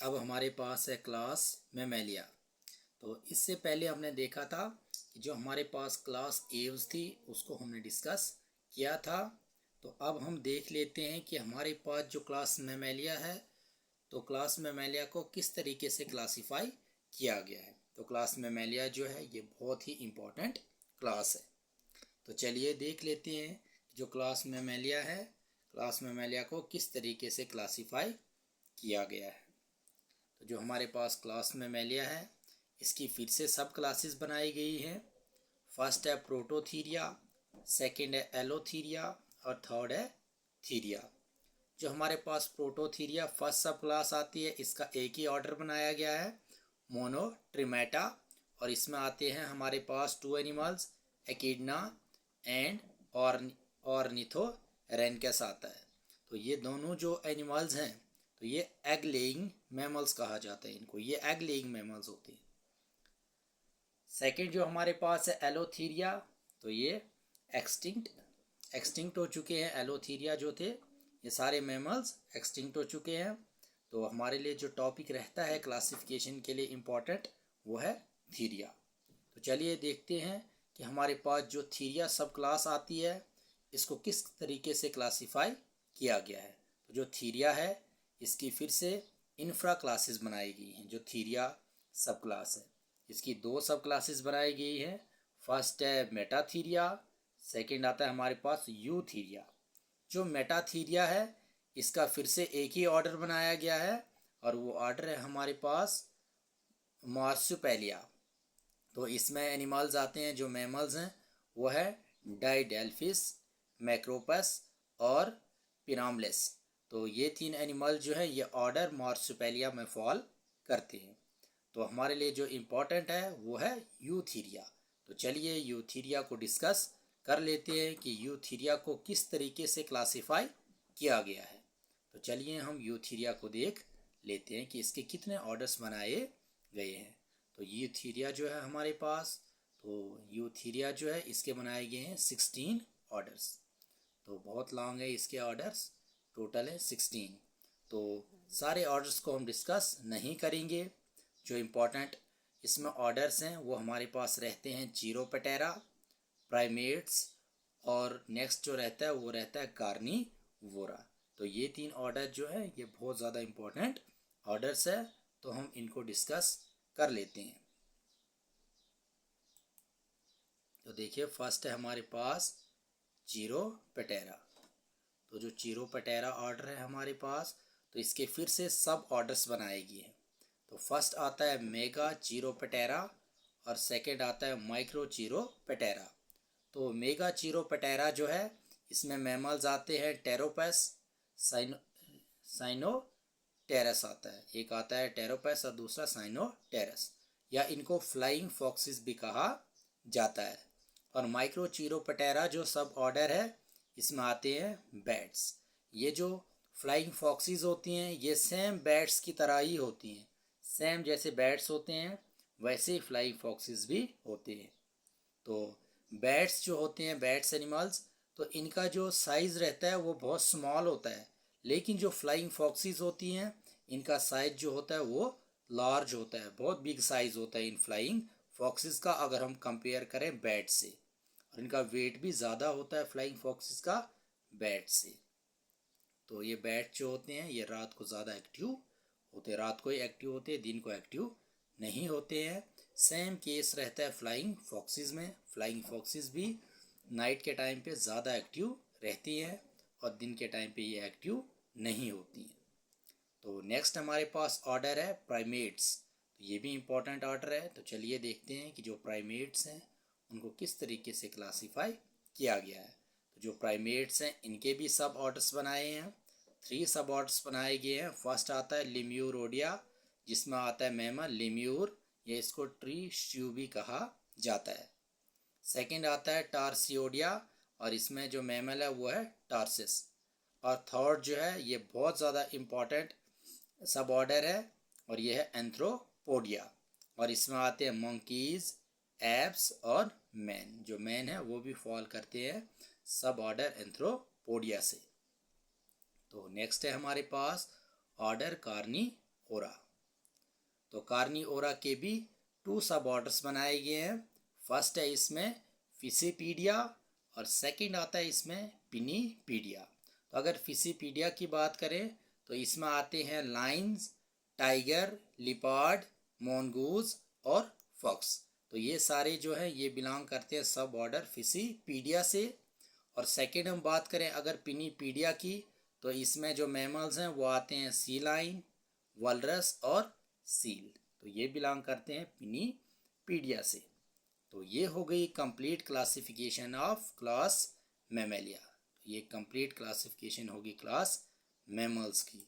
अब हमारे पास है क्लास मैमेलिया। तो इससे पहले हमने देखा था कि जो हमारे पास क्लास एव्स थी उसको हमने डिस्कस किया था। तो अब हम देख लेते हैं कि हमारे पास जो क्लास मैमेलिया है तो क्लास मैमेलिया को किस तरीके से क्लासिफाई किया गया है। तो क्लास मैमेलिया जो है ये बहुत ही इम्पोर्टेंट क्लास है। तो चलिए देख लेते हैं जो क्लास मैमेलिया है, क्लास मैमेलिया को किस तरीके से क्लासिफाई किया गया है। तो जो हमारे पास क्लास मैमेलिया है इसकी फिर से सब क्लासेस बनाई गई हैं। फर्स्ट है प्रोटोथीरिया, सेकंड है एलोथीरिया और थर्ड है थीरिया। जो हमारे पास प्रोटोथीरिया फर्स्ट सब क्लास आती है इसका एक ही ऑर्डर बनाया गया है मोनोट्रिमेटा, और इसमें आते हैं हमारे पास टू एनिमल्स एकिडना एंड ऑर्निथोरेनकस आता है। तो ये दोनों जो एनिमल्स हैं तो ये एग लेइंग मैमल्स कहा जाता है इनको, ये एग लेइंग मैमल्स होते हैं। सेकंड जो हमारे पास है एलोथीरिया, तो ये एक्सटिंक्ट हो चुके हैं। एलोथीरिया जो थे ये सारे मैमल्स एक्सटिंक्ट हो चुके हैं। तो हमारे लिए जो टॉपिक रहता है क्लासिफिकेशन के लिए इम्पोर्टेंट वो है थीरिया। तो चलिए देखते हैं कि हमारे पास जो थीरिया सब क्लास आती है इसको किस तरीके से क्लासिफाई किया गया है। तो जो थीरिया है इसकी फिर से इंफ्रा क्लासेस बनाई गई हैं। जो थीरिया सब क्लास है इसकी दो सब क्लासेस बनाई गई हैं। फर्स्ट है मेटाथीरिया, सेकंड आता है हमारे पास यूथीरिया। जो मेटाथीरिया है इसका फिर से एक ही ऑर्डर बनाया गया है और वो ऑर्डर है हमारे पास मार्सुपेलिया। तो इसमें एनिमल्स आते हैं जो मैमल्स हैं वो है डाइडेल्फिस, मैक्रोपस और पिरामलेस। तो ये तीन एनिमल जो है ये ऑर्डर मार्सुपेलिया में फॉल करते हैं। तो हमारे लिए जो इम्पोर्टेंट है वो है यूथीरिया। तो चलिए यूथीरिया को डिस्कस कर लेते हैं कि यूथीरिया को किस तरीके से क्लासिफाई किया गया है। तो चलिए हम यूथीरिया को देख लेते हैं कि इसके कितने ऑर्डर्स बनाए गए हैं। तो यूथीरिया जो है हमारे पास, तो यूथीरिया जो है इसके बनाए गए हैं 16 ऑर्डर्स। तो बहुत लॉन्ग है इसके ऑर्डर्स, टोटल है 16। तो सारे ऑर्डर्स को हम डिस्कस नहीं करेंगे। जो इम्पोर्टेंट इसमें ऑर्डर्स हैं वो हमारे पास रहते हैं जीरोपेटेरा, प्राइमेट्स और नेक्स्ट जो रहता है वो रहता है कार्निवोरा। तो ये तीन ऑर्डर जो है ये बहुत ज़्यादा इम्पोर्टेंट ऑर्डर्स है, तो हम इनको डिस्कस कर लेते हैं। तो देखिए फर्स्ट है हमारे पास जीरोपेटेरा। तो जो जीरोपेटेरा ऑर्डर है हमारे पास तो इसके फिर से सब ऑर्डर्स बनाए गए हैं। तो फर्स्ट आता है मेगा जीरोपेटेरा और सेकंड आता है माइक्रो जीरोपेटेरा। तो मेगा जीरोपेटेरा जो है इसमें मैमल्स आते हैं टेरोपस, साइनोटेरस आता है, एक आता है टेरोपस और दूसरा साइनोटेरस, या इनको फ्लाइंग फॉक्सिस भी कहा जाता है। और माइक्रो जीरोपेटेरा जो सब ऑर्डर है इसमें आते हैं बैट्स। ये जो फ्लाइंग फॉक्सिस होती हैं ये सेम बैट्स की तरह ही होती हैं, सेम जैसे बैट्स होते हैं वैसे ही फ्लाइंग फॉक्सिस भी होते हैं। तो बैट्स जो होते हैं बैट्स एनिमल्स, तो इनका जो साइज़ रहता है वो बहुत स्मॉल होता है, लेकिन जो फ्लाइंग फॉक्सिस होती हैं इनका साइज जो होता है वो लार्ज होता है, बहुत बिग साइज़ होता है इन फ्लाइंग फॉक्सिस का अगर हम कंपेयर करें बैट से। और इनका वेट भी ज़्यादा होता है फ्लाइंग फॉक्सिस का बैट से। तो ये बैट जो होते हैं ये रात को ज़्यादा एक्टिव होते हैं, रात को ही एक्टिव होते हैं, दिन को एक्टिव नहीं होते हैं। सेम केस रहता है फ्लाइंग फॉक्सिस में। फ्लाइंग फॉक्सिस भी नाइट के टाइम पे ज़्यादा एक्टिव रहती हैं और दिन के टाइम पे ये एक्टिव नहीं होती हैं। तो नेक्स्ट हमारे पास ऑर्डर है प्राइमेट्स। तो ये भी इम्पोर्टेंट ऑर्डर है। तो चलिए देखते हैं कि जो प्राइमेट्स हैं उनको किस तरीके से क्लासीफाई किया गया है। तो जो प्राइमेट्स हैं इनके भी सब ऑर्डर्स बनाए हैं, 3 सब ऑर्डर्स बनाए गए हैं। फर्स्ट आता है लिम्यूरोडिया जिसमें आता है मैमल लिम्यूर, ये इसको ट्री श्यू भी कहा जाता है। सेकंड आता है टार्सियोडिया और इसमें जो मैमल है वो है टार्सिस। और थर्ड जो है ये बहुत ज़्यादा इम्पॉर्टेंट सब ऑर्डर है और ये है एंथ्रोपोडिया, और इसमें आते हैं मंकीज़, एप्स और मैन। जो मैन है वो भी फॉल करते हैं सब ऑर्डर एंथ्रोपोडिया से। तो नेक्स्ट है हमारे पास ऑर्डर कार्निवोरा। तो कार्निओरा के भी 2 सब ऑर्डर्स बनाए गए हैं। फर्स्ट है इसमें फिसीपीडिया और सेकंड आता है इसमें पिनीपीडिया। तो अगर फिसीपीडिया की बात करें तो इसमें आते हैं लायंस, टाइगर, लिपार्ड, मोनगूज और फॉक्स। तो ये सारे जो है ये बिलोंग करते हैं सब ऑर्डर फिसीपीडिया से। और सेकंड हम बात करें अगर पिनीपीडिया की तो इसमें जो मैमल्स हैं वो आते हैं सी लाइन, वलरस और सील। तो ये बिलोंग करते हैं पिनीपीडिया से। तो ये हो गई complete classification of class Mammalia. ये कंप्लीट क्लासिफिकेशन होगी क्लास मैमल्स की।